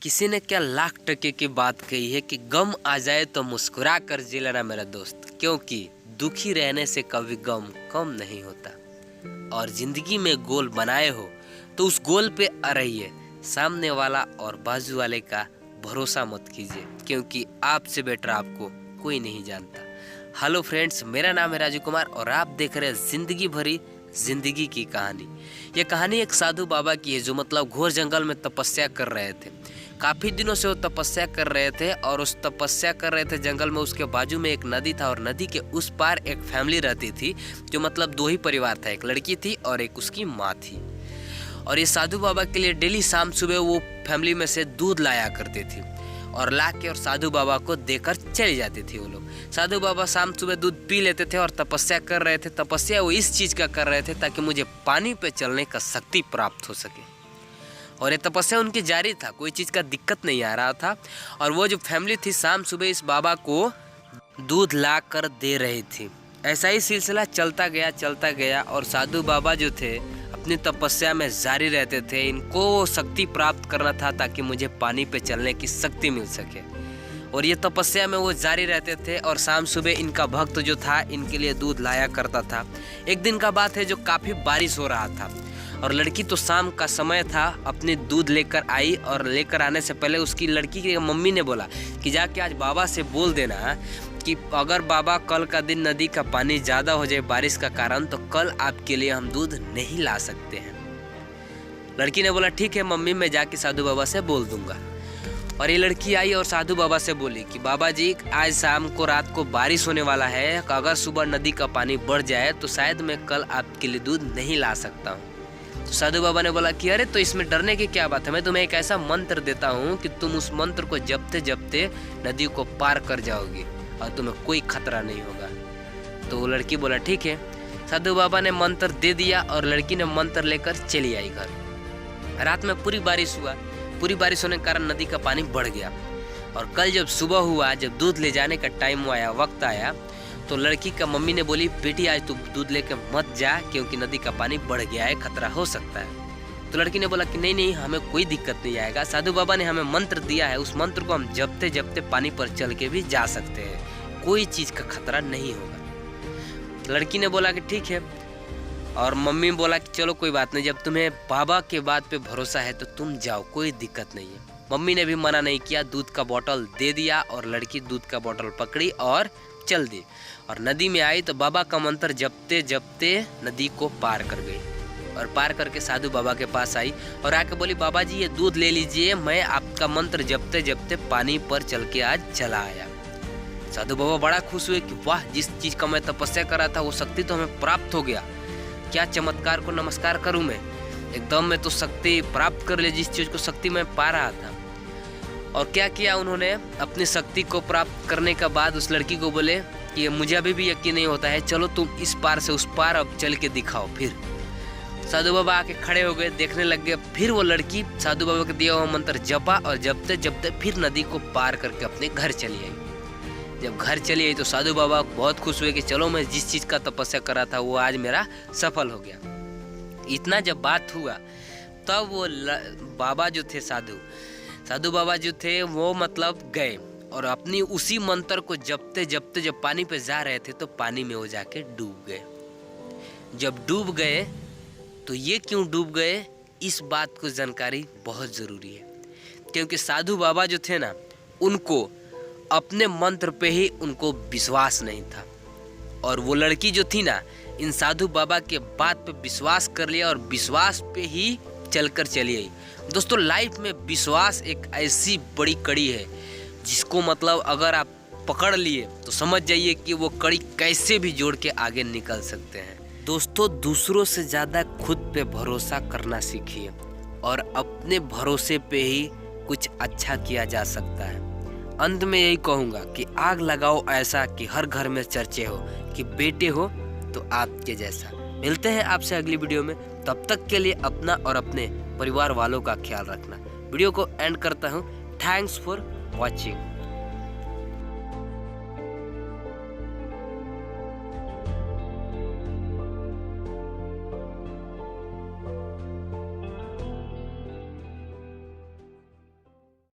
किसी ने क्या लाख टके की बात कही है कि गम आ जाए तो मुस्कुरा कर जी लेना मेरा दोस्त, क्योंकि दुखी रहने से कभी गम कम नहीं होता। और जिंदगी में गोल बनाए हो तो उस गोल पे आ रहिए। सामने वाला और बाजू वाले का भरोसा मत कीजिए, क्योंकि आपसे बेटर आपको कोई नहीं जानता। हेलो फ्रेंड्स, मेरा नाम है राजू कुमार और आप देख रहे हैं जिंदगी भरी जिंदगी की कहानी। ये कहानी एक साधु बाबा की है जो मतलब घोर जंगल में तपस्या कर रहे थे। काफ़ी दिनों से वो तपस्या कर रहे थे और उस तपस्या कर रहे थे जंगल में। उसके बाजू में एक नदी था और नदी के उस पार एक फैमिली रहती थी जो मतलब दो ही परिवार था, एक लड़की थी और एक उसकी माँ थी। और ये साधु बाबा के लिए डेली शाम सुबह वो फैमिली में से दूध लाया करती थी और ला के और साधु बाबा को देकर चली जाती थी वो लोग। साधु बाबा शाम सुबह दूध पी लेते थे और तपस्या कर रहे थे। तपस्या वो इस चीज़ का कर रहे थे ताकि मुझे पानी पे चलने का शक्ति प्राप्त हो सके। और ये तपस्या उनकी जारी था, कोई चीज़ का दिक्कत नहीं आ रहा था। और वो जो फैमिली थी शाम सुबह इस बाबा को दूध ला कर दे रही थी। ऐसा ही सिलसिला चलता गया और साधु बाबा जो थे अपनी तपस्या में जारी रहते थे। इनको शक्ति प्राप्त करना था ताकि मुझे पानी पे चलने की शक्ति मिल सके। और ये तपस्या में वो जारी रहते थे और शाम सुबह इनका भक्त जो था इनके लिए दूध लाया करता था। एक दिन का बात है जो काफ़ी बारिश हो रहा था और लड़की तो शाम का समय था, अपनी दूध लेकर आई और लेकर आने से पहले उसकी लड़की की मम्मी ने बोला कि जाके आज बाबा से बोल देना कि अगर बाबा कल का दिन नदी का पानी ज़्यादा हो जाए बारिश का कारण तो कल आपके लिए हम दूध नहीं ला सकते हैं। लड़की ने बोला ठीक है मम्मी, मैं जाके साधु बाबा से बोल दूंगा। और ये लड़की आई और साधु बाबा से बोली कि बाबा जी आज शाम को रात को बारिश होने वाला है, अगर सुबह नदी का पानी बढ़ जाए तो शायद मैं कल आपके लिए दूध नहीं ला सकता हूँ। तो साधु बाबा ने बोला कि अरे तो इसमें डरने की क्या बात है, मैं तुम्हें एक ऐसा मंत्र देता हूँ कि तुम उस मंत्र को जपते जपते नदी को पार कर जाओगी और तुम्हें कोई खतरा नहीं होगा। तो वो लड़की बोला ठीक है। साधु बाबा ने मंत्र दे दिया और लड़की ने मंत्र लेकर चली आई घर। रात में पूरी बारिश हुआ। पूरी बारिश होने के कारण नदी का पानी बढ़ गया। और कल जब सुबह हुआ, जब दूध ले जाने का टाइम आया, वक्त आया, तो लड़की का मम्मी ने बोली बेटी आज तू दूध लेके मत जा क्योंकि नदी का पानी बढ़ गया है, खतरा हो सकता है। तो लड़की ने बोला कि नहीं हमें कोई दिक्कत नहीं आएगा, साधु बाबा ने हमें मंत्र दिया है, उस मंत्र को हम जपते जपते पानी पर चल के भी जा सकते हैं, कोई चीज़ का खतरा नहीं होगा। लड़की ने बोला कि ठीक है। और मम्मी बोला कि चलो कोई बात नहीं, जब तुम्हें बाबा के बात पे भरोसा है तो तुम जाओ, कोई दिक्कत नहीं है। मम्मी ने भी मना नहीं किया, दूध का बोतल दे दिया और लड़की दूध का बोतल पकड़ी और चल दी। और नदी में आई तो बाबा का मंत्र जपते जपते नदी को पार कर गई और पार करके साधु बाबा के पास आई और आके बोली बाबा जी ये दूध ले लीजिए, मैं आपका मंत्र जपते जपते पानी पर चल के आज चला आया। साधु बाबा बड़ा खुश हुए कि वाह, जिस चीज़ का मैं तपस्या कर रहा था वो शक्ति तो हमें प्राप्त हो गया, क्या चमत्कार को नमस्कार करूं मैं, एकदम मैं तो शक्ति प्राप्त कर ले जिस चीज़ को शक्ति मैं पा रहा था। और क्या किया उन्होंने, अपनी शक्ति को प्राप्त करने के बाद उस लड़की को बोले कि मुझे अभी भी यकीन नहीं होता है, चलो तुम इस पार से उस पार अब चल के दिखाओ। फिर साधु बाबा आके खड़े हो गए, देखने लग गए। फिर वो लड़की साधु बाबा के दिया हुआ मंत्र जपा और जपते जपते फिर नदी को पार करके अपने घर चली आई। जब घर चली आई तो साधु बाबा बहुत खुश हुए कि चलो मैं जिस चीज़ का तपस्या कर रहा था वो आज मेरा सफल हो गया। इतना जब बात हुआ तब वो बाबा जो थे साधु बाबा जो थे वो मतलब गए और अपनी उसी मंत्र को जपते जपते जब पानी पे जा रहे थे तो पानी में वो जाके डूब गए। जब डूब गए तो ये क्यों डूब गए, इस बात को जानकारी बहुत ज़रूरी है, क्योंकि साधु बाबा जो थे ना उनको अपने मंत्र पे ही उनको विश्वास नहीं था। और वो लड़की जो थी ना इन साधु बाबा के बात पे विश्वास कर लिया और विश्वास पे ही चलकर चली आई। दोस्तों लाइफ में विश्वास एक ऐसी बड़ी कड़ी है जिसको मतलब अगर आप पकड़ लिए तो समझ जाइए कि वो कड़ी कैसे भी जोड़ के आगे निकल सकते हैं। दोस्तों दूसरों से ज़्यादा खुद पे भरोसा करना सीखिए और अपने भरोसे पे ही कुछ अच्छा किया जा सकता है। अंत में यही कहूँगा कि आग लगाओ ऐसा कि हर घर में चर्चे हो कि बेटे हो तो आपके जैसा। मिलते हैं आपसे अगली वीडियो में, तब तक के लिए अपना और अपने परिवार वालों का ख्याल रखना। वीडियो को एंड करता हूँ। Thanks for watching.